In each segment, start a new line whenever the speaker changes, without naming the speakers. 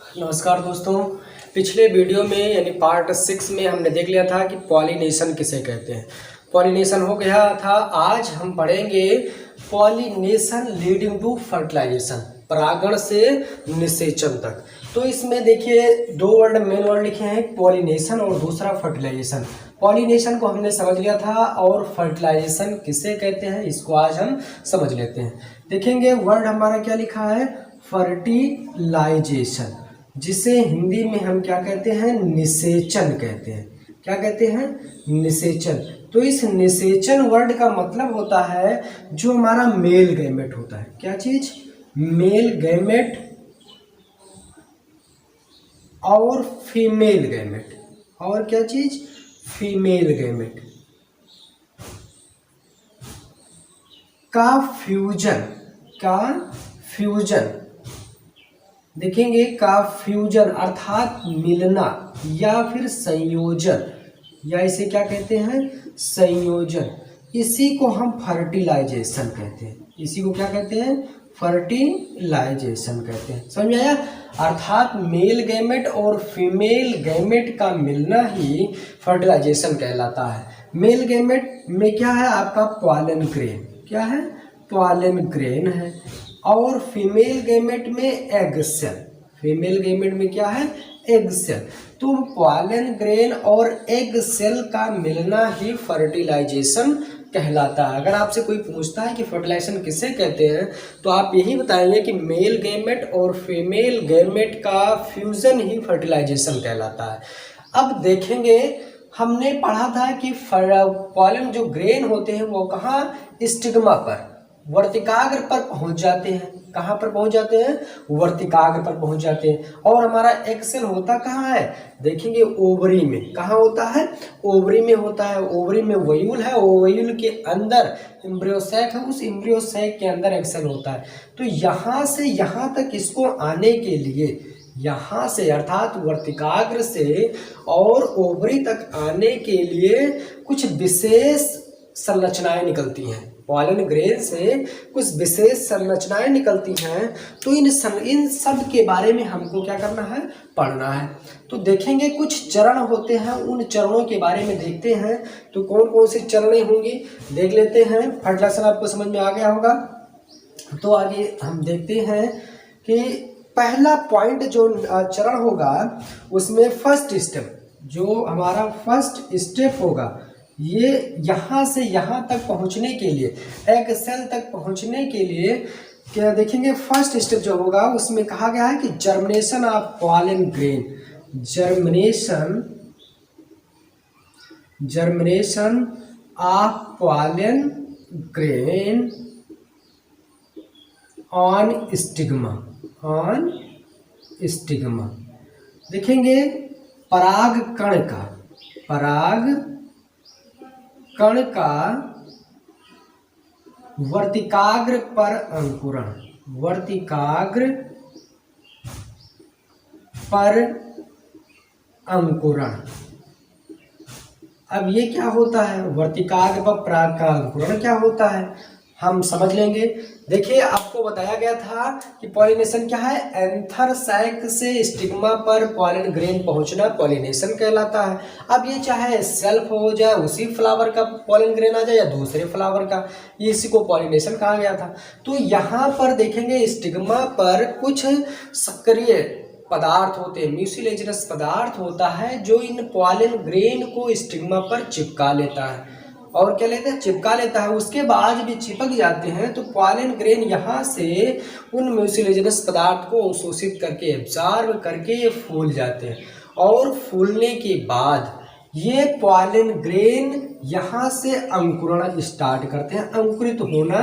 नमस्कार दोस्तों। पिछले वीडियो में यानी पार्ट 6 में हमने देख लिया था कि पॉलिनेशन किसे कहते हैं। पॉलिनेशन हो गया था। आज हम पढ़ेंगे पॉलिनेशन लीडिंग टू फर्टिलाइजेशन, परागण से निषेचन तक। तो इसमें देखिए दो वर्ड मेन वर्ड लिखे हैं, पॉलिनेशन और दूसरा फर्टिलाइजेशन। पॉलिनेशन को हमने समझ लिया था और फर्टिलाइजेशन किसे कहते हैं इसको आज हम समझ लेते हैं। देखेंगे वर्ड हमारा क्या लिखा है, फर्टिलाइजेशन, जिसे हिंदी में हम क्या कहते हैं, निषेचन कहते हैं। क्या कहते हैं, निषेचन। तो इस निषेचन वर्ड का मतलब होता है जो हमारा मेल गैमेट होता है। क्या चीज, मेल गैमेट और फीमेल गैमेट, और क्या चीज, फीमेल गैमेट का फ्यूजन, का फ्यूजन देखेंगे, का फ्यूजन अर्थात मिलना या फिर संयोजन, या इसे क्या कहते हैं, संयोजन। इसी को हम फर्टिलाइजेशन कहते हैं। इसी को क्या कहते हैं, फर्टिलाइजेशन कहते हैं। समझ में आया। अर्थात मेल गैमेट और फीमेल गैमेट का मिलना ही फर्टिलाइजेशन कहलाता है। मेल गैमेट में क्या है आपका, पॉलन ग्रेन। क्या है, पॉलन ग्रेन है। और फीमेल गैमेट में एग सेल। फीमेल गैमेट में क्या है, एग सेल। तो पॉलन ग्रेन और एग सेल का मिलना ही फर्टिलाइजेशन कहलाता है। अगर आपसे कोई पूछता है कि फर्टिलाइजेशन किसे कहते हैं तो आप यही बताएंगे कि मेल गैमेट और फीमेल गैमेट का फ्यूजन ही फर्टिलाइजेशन कहलाता है। अब देखेंगे, हमने पढ़ा था कि पॉलन जो ग्रेन होते हैं वो कहाँ, स्टिग्मा पर, वर्तिकाग्र पर पहुंच जाते हैं। कहाँ पर पहुंच जाते हैं, वर्तिकाग्र पर पहुंच जाते हैं। और हमारा एग सेल होता कहाँ है, देखेंगे ओवरी में। कहाँ होता है, ओवरी में होता है। ओवरी में ओव्यूल है, ओव्यूल के अंदर एम्ब्रियो सैक है, उस एम्ब्रियो सैक के अंदर एग सेल होता है। तो यहाँ से यहाँ तक इसको आने के लिए, यहाँ से अर्थात वर्तिकाग्र से और ओवरी तक आने के लिए कुछ विशेष संरचनाएं निकलती हैं। पॉलन ग्रेन से कुछ विशेष संरचनाएं निकलती हैं। तो इन सब के बारे में हमको क्या करना है, पढ़ना है। तो देखेंगे कुछ चरण होते हैं, उन चरणों के बारे में देखते हैं। तो कौन कौन सी चरणें होंगी देख लेते हैं। फर्टिलाइजेशन आपको समझ में आ गया होगा। तो आगे हम देखते हैं कि पहला पॉइंट जो चरण होगा उसमें फर्स्ट स्टेप, जो हमारा फर्स्ट स्टेप होगा, ये यहाँ से यहाँ तक पहुँचने के लिए, एग सेल तक पहुँचने के लिए क्या देखेंगे, फर्स्ट स्टेप जो होगा उसमें कहा गया है कि germination of pollen grain. Germination of pollen grain on stigma, on stigma. देखेंगे पराग कण का वर्तिकाग्र पर अंकुरण, वर्तिकाग्र पर अंकुरण। अब ये क्या होता है, वर्तिकाग्र पर पराग का अंकुरण क्या होता है हम समझ लेंगे। देखिए आपको बताया गया था कि पॉलिनेशन क्या है, एंथर सैक से स्टिग्मा पर पॉलन ग्रेन पहुंचना पॉलिनेशन कहलाता है। अब ये चाहे सेल्फ हो जाए, उसी फ्लावर का पॉलन ग्रेन आ जाए या दूसरे फ्लावर का, ये इसी को पॉलिनेशन कहा गया था। तो यहाँ पर देखेंगे स्टिग्मा पर कुछ सक्रिय पदार्थ होते हैं, म्यूसिलेजिनस पदार्थ होता है जो इन पॉलन ग्रेन को स्टिग्मा पर चिपका लेता है। और क्या लेते हैं, चिपका लेता है। उसके बाद भी चिपक जाते हैं तो पॉलन ग्रेन यहाँ से उन म्यूसिलेजिनस पदार्थ को अवशोषित करके, एब्जॉर्ब करके ये फूल जाते हैं। और फूलने के बाद ये पॉलन ग्रेन यहाँ से अंकुरण स्टार्ट करते हैं, अंकुरित होना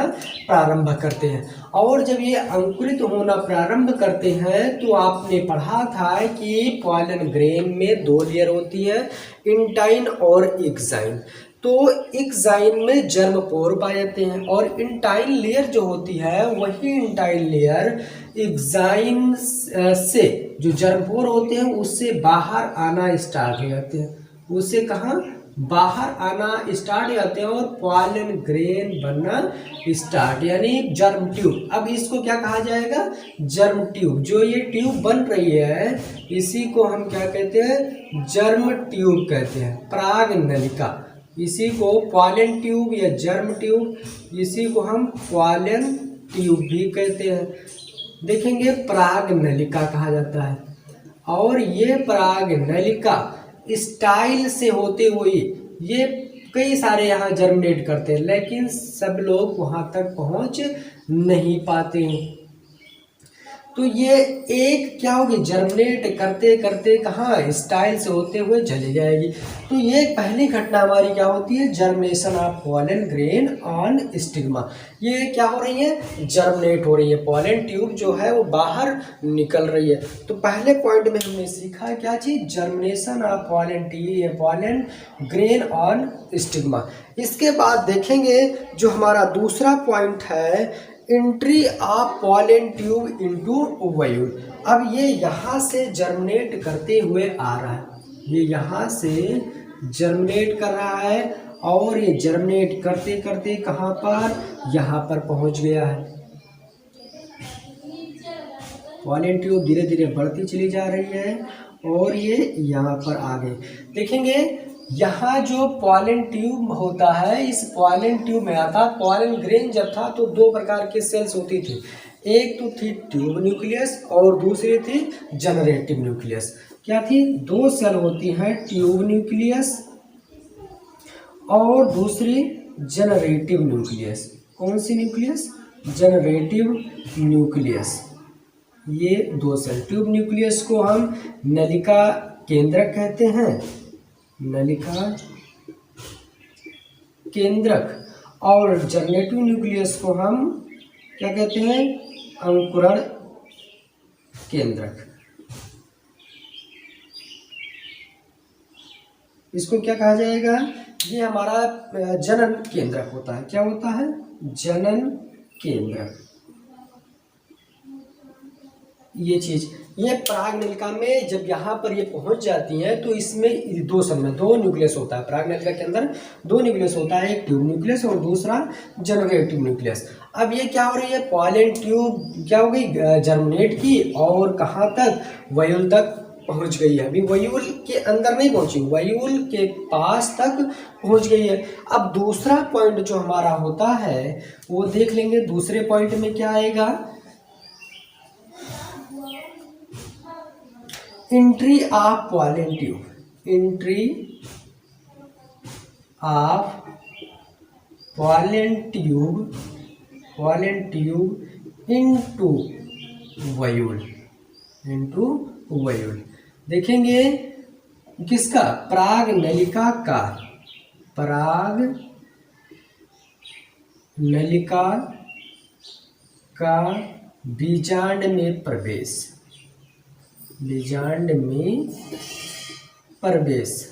प्रारंभ करते हैं। और जब ये अंकुरित होना प्रारंभ करते हैं तो आपने पढ़ा था कि पॉलन ग्रेन में दो लेयर होती है, इंटाइन और एक्साइन। तो एक्साइन में जर्मपोर पाए जाते हैं और इंटाइन लेयर जो होती है वही इंटाइन लेयर एक्साइन से जो जर्मपोर होते हैं उससे बाहर आना स्टार्ट हो जाते हैं। उससे कहाँ, बाहर आना स्टार्ट हो जाते हैं और पॉलन ग्रेन बनना स्टार्ट, यानी जर्म ट्यूब। अब इसको क्या कहा जाएगा? Germ tube. जो ये ट्यूब बन रही है इसी को हम क्या कहते हैं? जर्म ट्यूब कहते हैं, पराग नलिका। इसी को पॉलन ट्यूब या जर्म ट्यूब, इसी को हम पॉलन ट्यूब भी कहते हैं। देखेंगे पराग नलिका कहा जाता है, और ये पराग नलिका स्टाइल से होते हुए ये कई सारे यहाँ जर्मिनेट करते हैं, लेकिन सब लोग वहाँ तक पहुँच नहीं पाते हैं। तो ये एक क्या होगी? जर्मिनेट करते करते कहाँ स्टाइल से होते हुए चली जाएगी। तो ये पहली घटना हमारी क्या होती है? Germination of pollen grain on stigma. ये क्या हो रही है? जर्मिनेट हो रही है, पॉलन ट्यूब जो है वो बाहर निकल रही है। तो पहले पॉइंट में हमने सीखा क्या चीज? Germination of pollen grain on stigma. इसके बाद देखेंगे जो हमारा दूसरा पॉइंट है, entry of pollen tube into ovule. अब ये यहाँ से जर्मिनेट करते हुए आ रहा है, ये यहाँ से जर्मिनेट कर रहा है, और ये जर्मिनेट करते करते कहाँ पर? यहाँ पर पहुँच गया है। पॉलन ट्यूब धीरे धीरे बढ़ती चली जा रही है और ये यहाँ पर आ गए। देखेंगे यहाँ जो पॉलन ट्यूब होता है, इस पॉलन ट्यूब में आता, पॉलन ग्रेन जब था तो दो प्रकार के सेल्स होती थी। एक तो थी ट्यूब न्यूक्लियस और दूसरी थी जनरेटिव न्यूक्लियस। क्या थी? दो सेल होती हैं, ट्यूब न्यूक्लियस और दूसरी जनरेटिव न्यूक्लियस। कौन सी न्यूक्लियस? Generative nucleus. ये दो सेल, ट्यूब न्यूक्लियस को हम नलिका केंद्रक कहते हैं, नलिका केंद्रक, और जनरेटिव न्यूक्लियस को हम क्या कहते हैं? अंकुरण केंद्रक। इसको क्या कहा जाएगा? ये हमारा जनन केंद्रक होता है। क्या होता है? जनन केंद्रक। ये चीज, ये पराग नलिका में जब यहाँ पर ये पहुंच जाती हैं तो इसमें दो समय दो न्यूक्लियस होता है। पराग नलिका के अंदर दो न्यूक्लियस होता है, एक ट्यूब न्यूक्लियस और दूसरा जनरेटिव न्यूक्लियस। अब ये क्या हो रही है? पॉलन ट्यूब क्या हो गई? जर्मिनेट की, और कहाँ तक? वयूल तक पहुंच गई है। अभी वयूल के अंदर नहीं पहुंची, वयूल के पास तक पहुंच गई है। अब दूसरा पॉइंट जो हमारा होता है वो देख लेंगे। दूसरे पॉइंट में क्या आएगा? Entry of pollen tube, entry of pollen tube into ovule, into ovule. देखेंगे किसका? पराग नलिका का, पराग नलिका का बीजांड में प्रवेश, बीजांड में प्रवेश।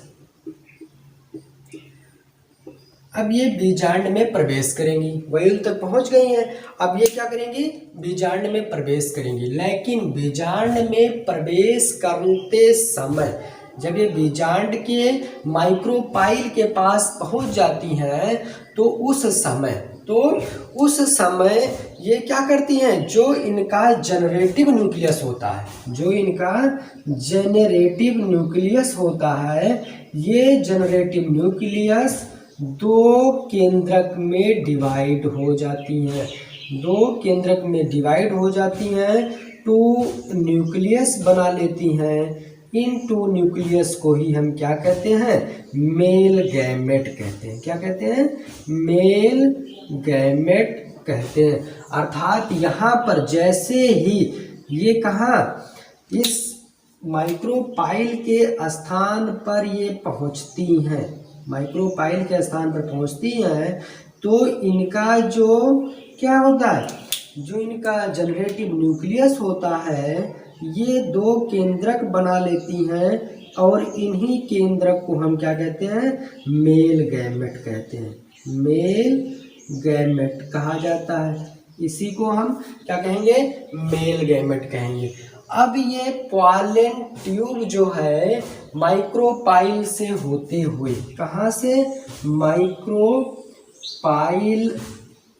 अब ये बीजांड में प्रवेश करेंगी, वयूल तक पहुंच गई हैं। अब ये क्या करेंगी? बीजांड में प्रवेश करेंगी। लेकिन बीजांड में प्रवेश करते समय जब ये बीजांड के माइक्रोपाइल के पास पहुंच जाती हैं तो उस समय ये क्या करती हैं? जो इनका जनरेटिव न्यूक्लियस होता है, जो इनका जनरेटिव न्यूक्लियस होता है, ये जनरेटिव न्यूक्लियस दो केंद्रक में डिवाइड हो जाती हैं, दो केंद्रक में डिवाइड हो जाती हैं, टू न्यूक्लियस बना लेती हैं। इन टू न्यूक्लियस को ही हम क्या कहते हैं? मेल गैमेट कहते हैं। क्या कहते हैं? मेल गैमेट कहते हैं। अर्थात यहाँ पर जैसे ही ये कहाँ इस माइक्रोपाइल के स्थान पर ये पहुँचती हैं, माइक्रोपाइल के स्थान पर पहुँचती हैं तो इनका जो क्या होता है? जो इनका जनरेटिव न्यूक्लियस होता है ये दो केंद्रक बना लेती हैं और इन्हीं केंद्रक को हम क्या कहते हैं? मेल गैमेट कहते हैं। मेल गैमेट कहा जाता है। इसी को हम क्या कहेंगे? मेल गैमेट कहेंगे। अब ये पॉलन ट्यूब जो है माइक्रोपाइल से होते हुए, कहाँ से, माइक्रोपाइल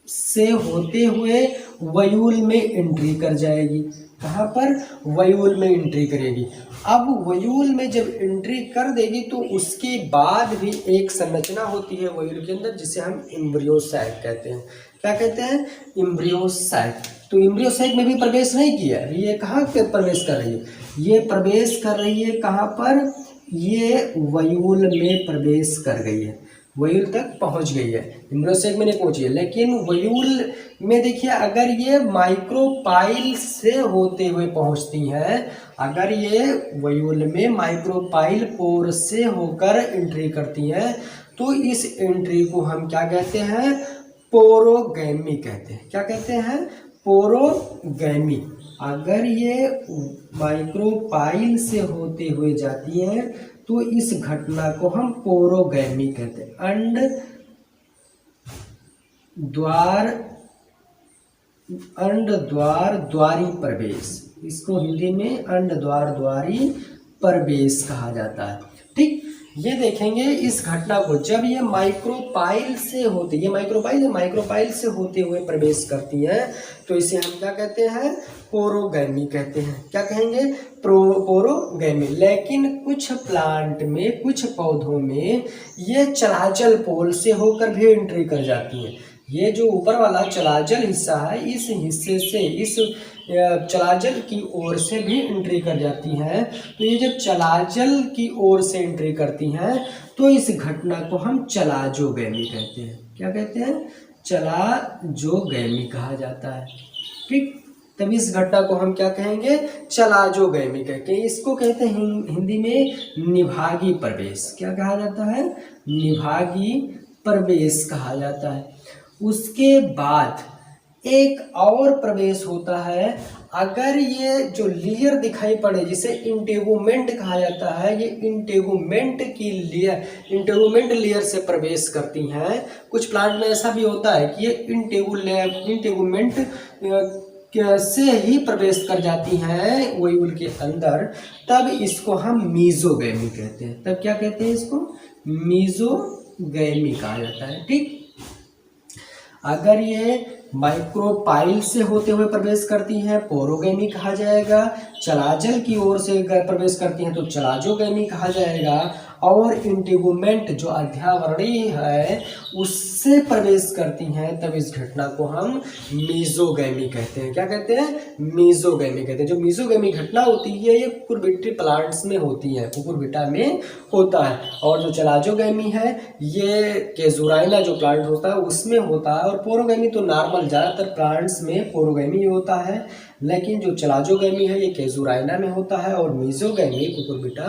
से होते हुए वयूल में एंट्री कर जाएगी। कहाँ पर, वयूल में एंट्री करेगी। अब वयूल में जब एंट्री कर देगी तो उसके बाद भी एक संरचना होती है वयूल के अंदर जिसे हम एम्ब्रियोसाइक कहते हैं। क्या कहते हैं, एम्ब्रियोसाइक। तो एम्ब्रियोसाइक में भी प्रवेश नहीं किया, ये कहाँ पे प्रवेश कर रही है, ये प्रवेश कर रही है कहाँ पर, ये वयूल में प्रवेश कर गई है, वयूल तक पहुंच गई है, एम्ब्रियोसाइक में नहीं पहुंची है। लेकिन वयूल में देखिए अगर ये माइक्रोपाइल से होते हुए पहुंचती हैं, अगर ये वयूल में माइक्रोपाइल पोर से होकर एंट्री करती हैं तो इस एंट्री को हम क्या कहते हैं, पोरोगैमी कहते हैं। क्या कहते हैं, पोरोगैमी। अगर ये माइक्रोपाइल से होते हुए जाती हैं तो इस घटना को हम पोरोगैमी कहते हैं। अंड द्वार द्वारी प्रवेश, इसको हिंदी में अंड द्वार द्वारी प्रवेश कहा जाता है। ठीक, ये देखेंगे इस घटना को जब ये माइक्रोपाइल से होते, ये माइक्रोपाइल से होते हुए प्रवेश करती हैं तो इसे हम क्या कहते हैं, पोरोगैमी कहते हैं। क्या कहेंगे, पोरोगैमी। लेकिन कुछ प्लांट में, कुछ पौधों में ये चलाचल पोल से होकर भी एंट्री कर जाती हैं। ये जो ऊपर वाला चलाचल हिस्सा है, इस हिस्से से, इस चलाचल की ओर से भी एंट्री कर जाती हैं। तो ये जब चलाचल की ओर से एंट्री करती हैं तो इस घटना को हम चलाजोगैमी कहते हैं। क्या कहते हैं, चलाजोगैमी कहा जाता है। ठीक, तब इस घटना को हम क्या कहेंगे, चलाजोगैमी कहते हैं। इसको कहते हैं हिंदी में निभागी प्रवेश। क्या कहा जाता है, निभागी प्रवेश कहा जाता है। उसके बाद एक और प्रवेश होता है, अगर ये जो लेयर दिखाई पड़े जिसे इंटेगुमेंट कहा जाता है, ये इंटेगुमेंट लेयर से प्रवेश करती हैं। कुछ प्लांट में ऐसा भी होता है कि ये इंटेगुमेंट से ही प्रवेश कर जाती हैं वयूल के अंदर, तब इसको हम मीजोगैमी कहते हैं। तब क्या कहते हैं, इसको मीजोगैमी कहा जाता है। ठीक, अगर ये माइक्रोपाइल से होते हुए प्रवेश करती हैं पोरोगैमी कहा जाएगा, चलाचल की ओर से प्रवेश करती हैं तो चलाजोगैमी कहा जाएगा, और इंटेगुमेंट जो अध्यावरणीय है उससे प्रवेश करती हैं तब इस घटना को हम मीजोगैमी कहते हैं। क्या कहते हैं, मीजोगैमी कहते हैं। जो मीजोगैमी घटना होती है ये कुकुरबिट्री प्लांट्स में होती है, कुकुरबिटा में होता है। और जो चलाजोगैमी है ये केजुराइना जो प्लांट होता है उसमें होता है। और पोरोगैमी तो नॉर्मल ज़्यादातर प्लांट्स में पोरोगैमी होता है, लेकिन जो चलाजोगैमी है ये केजुराइना में होता है और मीजोगैमी कुकुरबिटा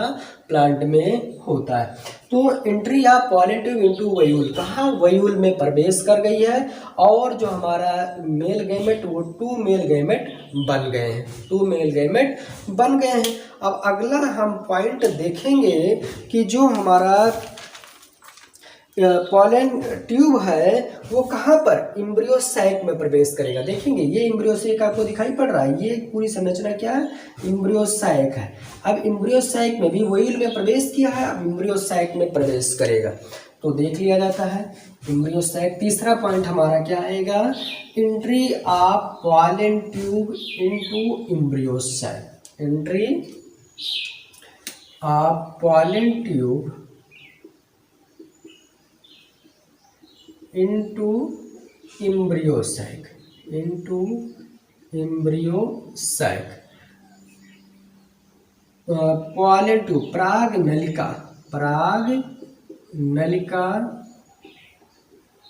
प्लांट में होता है। तो entry of pollen tube into ovule, कहाँ, वयूल में प्रवेश कर गई है और जो हमारा मेल गैमेट वो 2 मेल गैमेट बन गए हैं, 2 मेल गैमेट बन गए हैं। अब अगला हम पॉइंट देखेंगे कि जो हमारा पॉलन ट्यूब है वो कहाँ पर, एम्ब्रियोसाइक में प्रवेश करेगा। देखेंगे ये एम्ब्रियोसाइक आपको दिखाई पड़ रहा है, ये पूरी संरचना क्या है, एम्ब्रियोसाइक है। अब एम्ब्रियोसाइक में भी वयूल में प्रवेश किया है, अब एम्ब्रियोसाइक में प्रवेश करेगा तो देख लिया जाता है एम्ब्रियोसाइक। तीसरा पॉइंट हमारा क्या आएगा, entry of pollen tube into embryo sac. Entry of pollen tube into embryosac, pollen tube पराग नलिका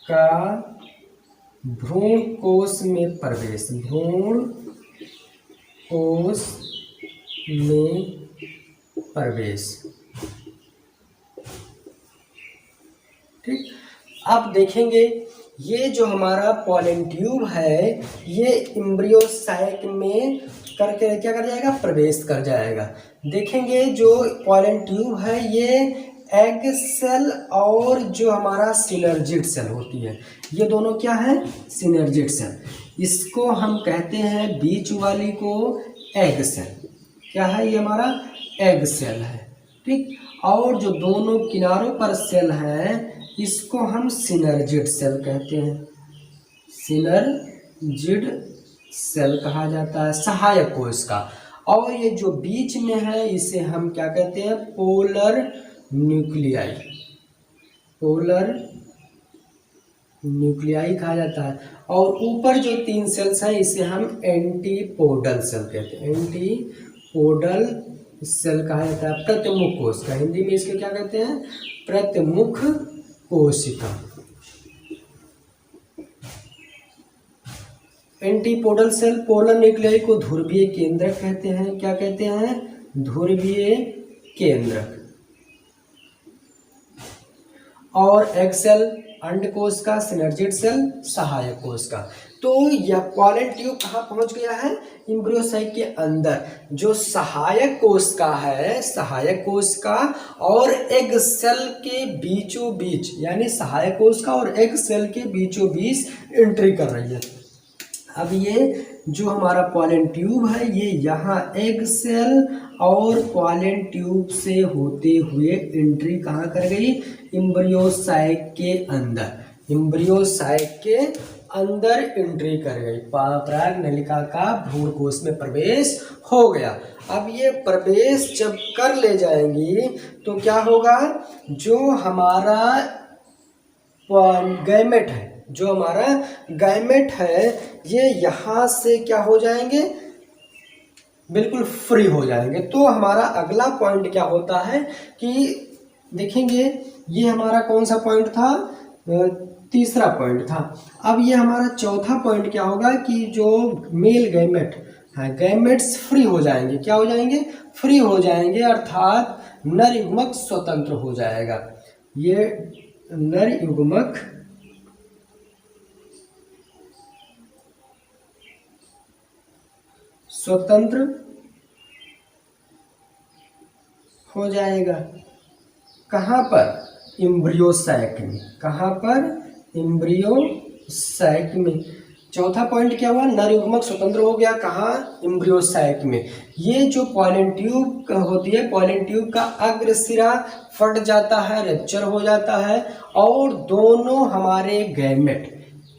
का भ्रूण कोश में प्रवेश, भ्रूण कोश में प्रवेश। ठीक, अब देखेंगे ये जो हमारा पॉलन ट्यूब है ये एम्ब्रियोसाइक में करके क्या कर जाएगा, प्रवेश कर जाएगा। देखेंगे जो पॉलन ट्यूब है ये एग सेल और जो हमारा सिनर्जिड सेल होती है, ये दोनों क्या है, सिनर्जिड सेल। इसको हम कहते हैं बीच वाली को एग सेल, क्या है, ये हमारा एग सेल है। ठीक, और जो दोनों किनारों पर सेल है इसको हम सिनर्जिड सेल कहते हैं, सिनर्जिड सेल कहा जाता है, सहायक कोश का। और ये जो बीच में है इसे हम क्या कहते हैं, पोलर न्यूक्लियाई, पोलर न्यूक्लियाई कहा जाता है। और ऊपर जो 3 सेल्स हैं इसे हम एंटीपोडल सेल कहते हैं, एंटीपोडल सेल कहा जाता है। प्रतिमुख कोश का, हिंदी में इसके क्या कहते हैं, प्रतिमुख कोशिका। एंटीपोडल सेल पोलर न्यूक्लियाई को ध्रुवीय केंद्रक कहते हैं, क्या कहते हैं, ध्रुवीय केंद्रक। और एग सेल अंडकोश का, सिनर्जिड सेल सहायक कोश का। तो यह पॉलन ट्यूब कहाँ पहुंच गया है, एम्ब्रियोसाइट के अंदर। जो सहायक कोश का है, सहायक कोश का और एग सेल के बीचों बीच, यानी सहायक कोश का और एग सेल के बीचों बीच एंट्री कर रही है। अब ये जो हमारा पॉलन ट्यूब है ये यहाँ एग सेल और पॉलन ट्यूब से होते हुए एंट्री कहाँ कर गई, एम्ब्रियोसाइट के अंदर, एम्ब्रियोसाइट के अंदर एंट्री कर गई, पराग नलिका का भ्रूण कोश में प्रवेश हो गया। अब ये प्रवेश जब कर ले जाएंगी तो क्या होगा, जो हमारा गैमेट है, जो हमारा गैमेट है ये यहाँ से क्या हो जाएंगे, बिल्कुल फ्री हो जाएंगे। तो हमारा अगला पॉइंट क्या होता है कि देखेंगे, ये हमारा कौन सा पॉइंट था, तीसरा पॉइंट था। अब ये हमारा चौथा पॉइंट क्या होगा कि जो मेल गैमेट है, गैमेट्स फ्री हो जाएंगे, क्या हो जाएंगे, फ्री हो जाएंगे, अर्थात नर युग्मक स्वतंत्र हो जाएगा। ये नर युग्मक स्वतंत्र हो जाएगा। कहाँ पर, एम्ब्रियोसाइट में, कहाँ पर, एम्ब्रियोसाइट में। चौथा पॉइंट क्या हुआ, नर युग्मक स्वतंत्र हो गया, कहाँ, एम्ब्रियोसाइट में। ये जो पॉलन ट्यूब होती है, पॉलन ट्यूब का अग्र सिरा फट जाता है, रप्चर हो जाता है और दोनों हमारे गैमेट,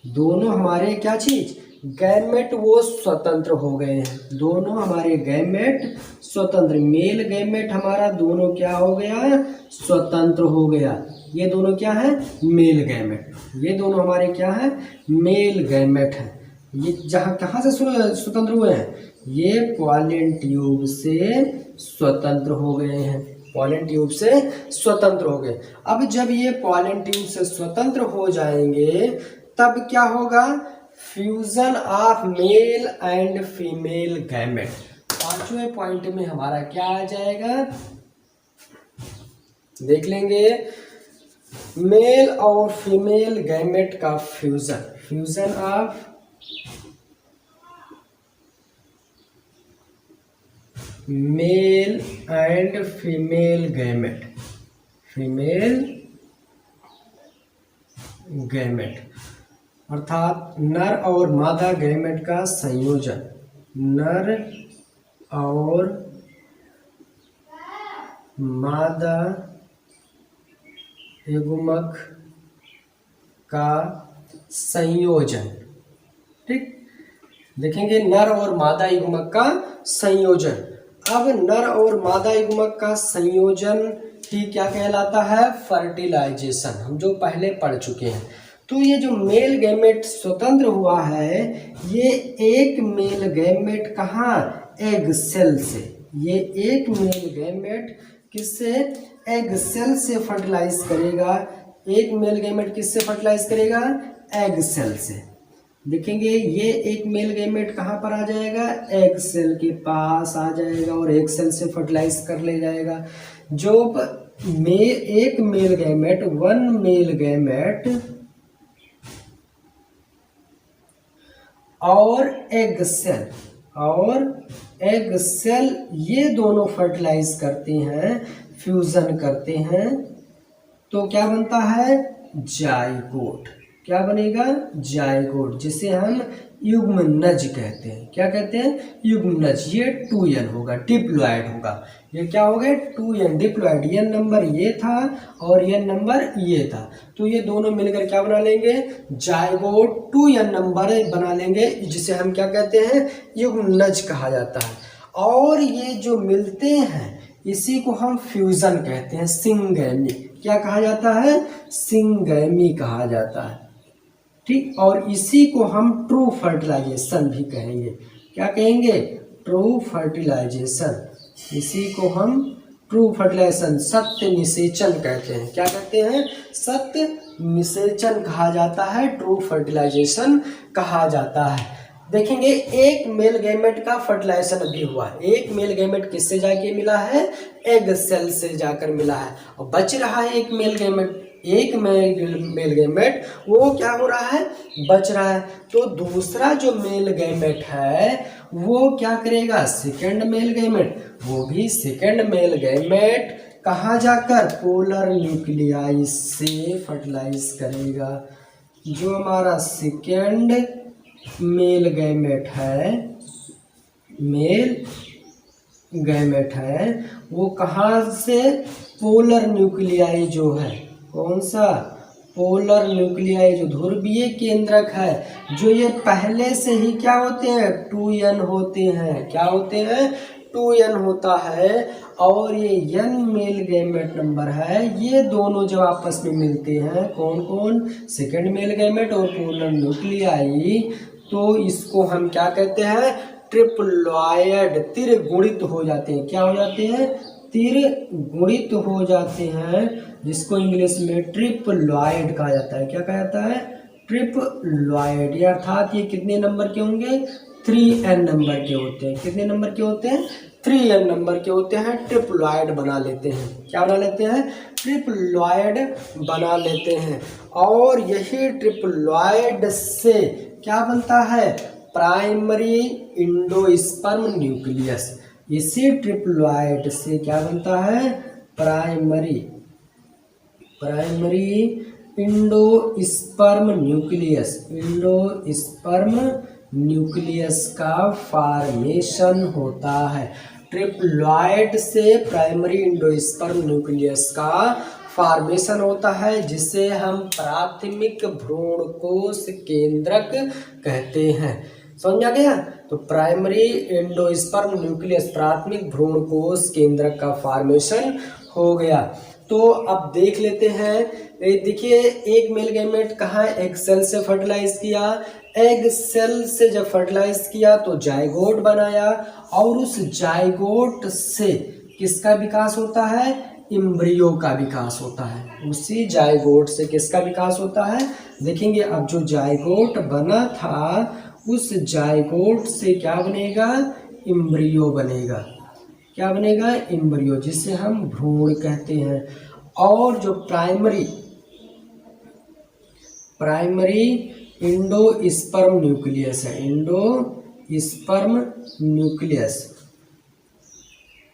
दोनों हमारे क्या चीज, गैमेट वो स्वतंत्र हो गए हैं, दोनों हमारे गैमेट स्वतंत्र, मेल गैमेट हमारा दोनों क्या हो गया, स्वतंत्र हो गया। ये दोनों क्या है, मेल गैमेट, ये दोनों हमारे क्या है, मेल गैमेट है। ये जहाँ कहाँ से स्वतंत्र हुए हैं, ये पॉलन ट्यूब से स्वतंत्र हो गए हैं, पॉलन ट्यूब से स्वतंत्र हो गए। अब जब ये पॉलन ट्यूब से स्वतंत्र हो जाएंगे तब क्या होगा, fusion of male and female gamete. पांचवें पॉइंट में हमारा क्या आ जाएगा, देख लेंगे, मेल और फीमेल गैमेट का fusion, fusion of male and female gamete, female gamete अर्थात नर और मादा गैमेट का संयोजन, नर और मादा युग्मक का संयोजन। ठीक, देखेंगे नर और मादा युग्मक का संयोजन। अब नर और मादा युग्मक का संयोजन ही क्या कहलाता है, फर्टिलाइजेशन, हम जो पहले पढ़ चुके हैं। तो ये जो मेल गैमेट स्वतंत्र हुआ है, ये एक मेल गैमेट कहाँ, एग सेल से, ये एक मेल गैमेट किससे, एग सेल से फर्टिलाइज करेगा। एक मेल गैमेट किससे फर्टिलाइज करेगा, एग सेल से। देखेंगे ये एक मेल गैमेट कहाँ पर आ जाएगा, एग सेल के पास आ जाएगा और एग सेल से फर्टिलाइज कर ले जाएगा। जो एक male gamete, one male gamete और एग सेल, और एग सेल ये दोनों फर्टिलाइज करते हैं, फ्यूजन करते हैं, तो क्या बनता है, जाइगोट। क्या बनेगा, जायगोट, जिसे हम युग्मनज कहते हैं। क्या कहते हैं, युग्मनज। ये 2n होगा, डिप्लॉयड होगा। ये क्या हो गया, 2n डिप्लॉयड। n नंबर ये था और n नंबर ये था, तो ये दोनों मिलकर क्या बना लेंगे, जायगोट 2n नंबर बना लेंगे, जिसे हम क्या कहते हैं, युग्मनज कहा जाता है। और ये जो मिलते हैं इसी को हम फ्यूजन कहते हैं, सिंगैमी। क्या कहा जाता है, सिंगैमी कहा जाता है, ठीक। और इसी को हम ट्रू फर्टिलाइजेशन भी कहेंगे। क्या कहेंगे, ट्रू फर्टिलाइजेशन। इसी को हम ट्रू फर्टिलाइजेशन, सत्य निषेचन कहते हैं। क्या कहते हैं, सत्य निषेचन कहा जाता है, ट्रू फर्टिलाइजेशन कहा जाता है। देखेंगे एक मेल गैमेट का फर्टिलाइजेशन भी हुआ। एक मेल गैमेट किससे जाके मिला है, एग सेल से जाकर मिला है, और बच रहा है एक मेल गैमेट। एक मेल गैमेट वो क्या हो रहा है, बच रहा है। तो दूसरा जो मेल गैमेट है वो क्या करेगा, सेकेंड मेल गैमेट, वो भी सेकेंड मेल गैमेट कहाँ जाकर, पोलर न्यूक्लियाई से फर्टिलाइज करेगा। जो हमारा सेकेंड मेल गैमेट है, मेल गैमेट है, वो कहाँ से, पोलर न्यूक्लियाई जो है, कौन सा, पोलर न्यूक्लियाई, जो ध्रुवीय केंद्रक है, जो ये पहले से ही क्या होते हैं, 2n होते हैं। क्या होते हैं, 2n होता है। और ये n मेल गैमेट नंबर है, ये दोनों जब आपस में मिलते हैं, कौन कौन, सेकेंड मेल गैमेट और पोलर न्यूक्लियाई, तो इसको हम क्या कहते हैं, ट्रिप्लॉयड, त्रिगुणित हो जाते हैं। क्या हो जाते हैं, त्रिगुणित हो जाते हैं, जिसको इंग्लिश में ट्रिप्लॉयड कहा जाता है। क्या कहा जाता है, ट्रिप्लॉयड। अर्थात ये कितने नंबर के होंगे, 3n नंबर के होते हैं। कितने नंबर के होते हैं, 3n नंबर के होते हैं। ट्रिप्लॉयड बना लेते हैं। क्या बना लेते हैं, ट्रिप्लॉयड बना लेते हैं। और यही ट्रिप्लॉयड से क्या बनता है, प्राइमरी इंडोस्पर्म न्यूक्लियस। इसी ट्रिप्लॉयड से क्या बनता है, primary endosperm nucleus, endosperm nucleus का फॉर्मेशन होता है। ट्रिप्लॉयड से प्राइमरी इंडोस्पर्म न्यूक्लियस का फॉर्मेशन होता है, जिसे हम प्राथमिक भ्रूणकोश केंद्रक कहते हैं। समझ आ गया, तो प्राइमरी एंडोस्पर्म न्यूक्लियस, प्राथमिक भ्रूणकोश केंद्रक का फॉर्मेशन हो गया। तो अब देख लेते हैं, देखिए एक मेल गैमेट कहाँ, एग सेल से फर्टिलाइज किया। एग सेल से जब फर्टिलाइज किया तो जायगोट बनाया, और उस जायगोट से किसका विकास होता है, इम्ब्रियो का विकास होता है। उसी जायगोट से किसका विकास होता है, देखेंगे अब जो जायगोट बना था, उस जायगोट से क्या बनेगा, इम्ब्रियो बनेगा। क्या बनेगा, इम्ब्रियो, जिसे हम भ्रूण कहते हैं। और जो प्राइमरी इंडोस्पर्म न्यूक्लियस है, इंडोस्पर्म न्यूक्लियस,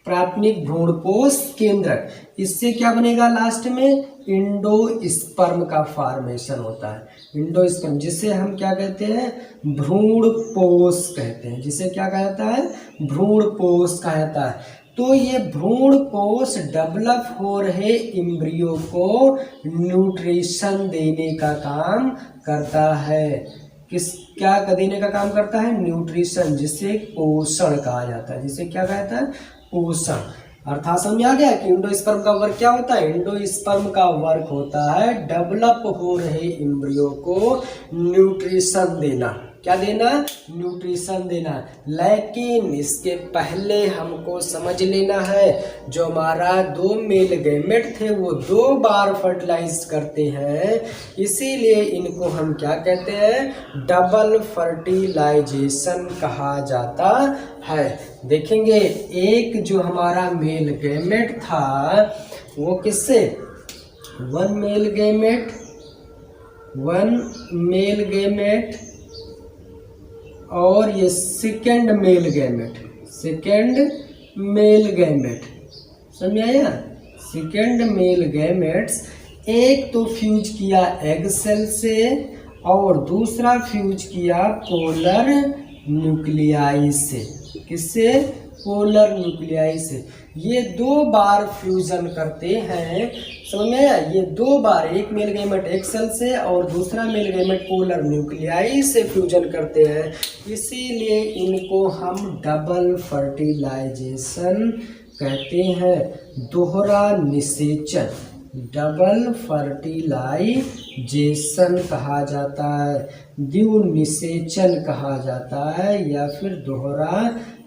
प्राथमिक भ्रूणकोश केंद्रक, इससे क्या बनेगा, लास्ट में इंडोस्पर्म का फॉर्मेशन होता है। इंडोस्पर्म, जिसे हम क्या कहते हैं, भ्रूणपोष कहते हैं। जिसे क्या कहा जाता है, भ्रूणपोष कहा जाता है। तो ये भ्रूणपोष डेवलप हो रहे इम्ब्रियो को न्यूट्रिशन देने का काम करता है। क्या देने का काम करता है, न्यूट्रिशन, जिसे पोषण कहा जाता है। जिसे क्या कहता है, पोषण। अर्थात समझ आ गया कि इंडोस्पर्म का वर्क क्या होता है, इंडोस्पर्म का वर्क होता है डेवलप हो रहे इम्ब्रियो को न्यूट्रिशन देना। क्या देना, न्यूट्रिशन देना। लेकिन इसके पहले हमको समझ लेना है, जो हमारा 2 मेल गैमेट थे वो 2 बार फर्टिलाइज करते हैं, इसीलिए इनको हम क्या कहते हैं, डबल फर्टिलाइजेशन कहा जाता है। देखेंगे एक जो हमारा मेल गैमेट था वो किससे, 1 मेल गैमेट और ये सेकेंड मेल गैमेट, समझ आया। सेकेंड मेल गैमेट्स एक तो फ्यूज किया एग सेल से और दूसरा फ्यूज किया पोलर न्यूक्लियाई से। किससे? पोलर न्यूक्लियाई से। ये 2 बार फ्यूजन करते हैं, समझ में आया? ये 2 बार, एक मेल गैमेट एक सेल से और दूसरा मेल गैमेट पोलर न्यूक्लियाई से फ्यूजन करते हैं, इसीलिए इनको हम डबल फर्टिलाइजेशन कहते हैं, दोहरा निषेचन, डबल फर्टिलाइजेशन कहा जाता है, द्विनिषेचन कहा जाता है, या फिर दोहरा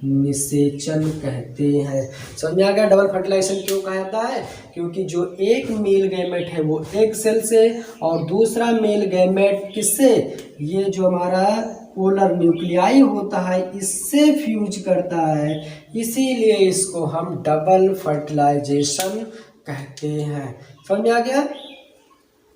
निषेचन कहते हैं। समझ आ गया? डबल फर्टिलाइजेशन क्यों कहा जाता है? क्योंकि जो एक मेल गैमेट है वो एक सेल से और दूसरा मेल गैमेट किससे? ये जो हमारा पोलर न्यूक्लियाई होता है इससे फ्यूज करता है, इसीलिए इसको हम डबल फर्टिलाइजेशन कहते हैं। समझ में आ गया?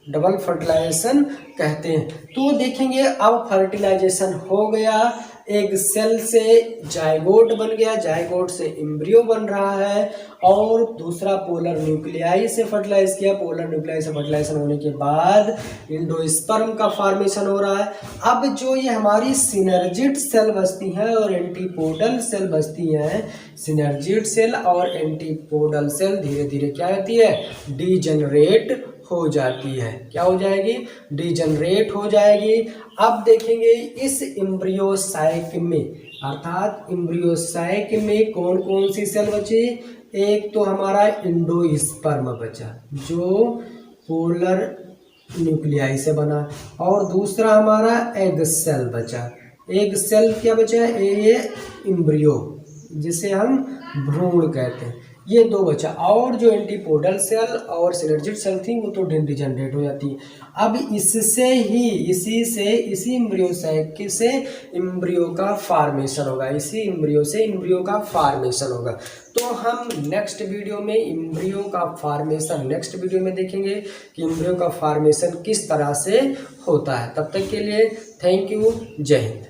डबल फर्टिलाइजेशन कहते हैं। तो देखेंगे अब फर्टिलाइजेशन हो गया, एक सेल से जायगोट बन गया, जायगोट से एम्ब्रियो बन रहा है, और दूसरा पोलर न्यूक्लियाई से फर्टिलाइज किया, पोलर न्यूक्लियाई से फर्टिलाइजेशन होने के बाद एंडोस्पर्म का फॉर्मेशन हो रहा है। अब जो ये हमारी सिनर्जिड सेल बचती हैं और एंटीपोडल सेल बचती हैं, सिनर्जिड सेल और एंटीपोडल सेल धीरे धीरे क्या होती है? डीजनरेट हो जाती है। क्या हो जाएगी? डीजनरेट हो जाएगी। अब देखेंगे इस एम्ब्रियो साइक में, अर्थात एम्ब्रियो साइक में कौन कौन सी सेल बची? एक तो हमारा एंडोस्पर्म बचा जो पोलर न्यूक्लियाई से बना, और दूसरा हमारा एग सेल बचा। एग सेल क्या बचा? ये एम्ब्रियो जिसे हम भ्रूण कहते हैं, ये 2 बचा, और जो एंटीपोडल सेल और सिनर्जिड सेल थी वो तो डीजनरेट हो जाती है। अब इससे ही इसी एम्ब्रियो साइक से एम्ब्रियो का फॉर्मेशन होगा, इसी एम्ब्रियो से एम्ब्रियो का फॉर्मेशन होगा। तो हम नेक्स्ट वीडियो में एम्ब्रियो का फॉर्मेशन नेक्स्ट वीडियो में देखेंगे कि एम्ब्रियो का फॉर्मेशन किस तरह से होता है। तब तक के लिए थैंक यू, जय हिंद।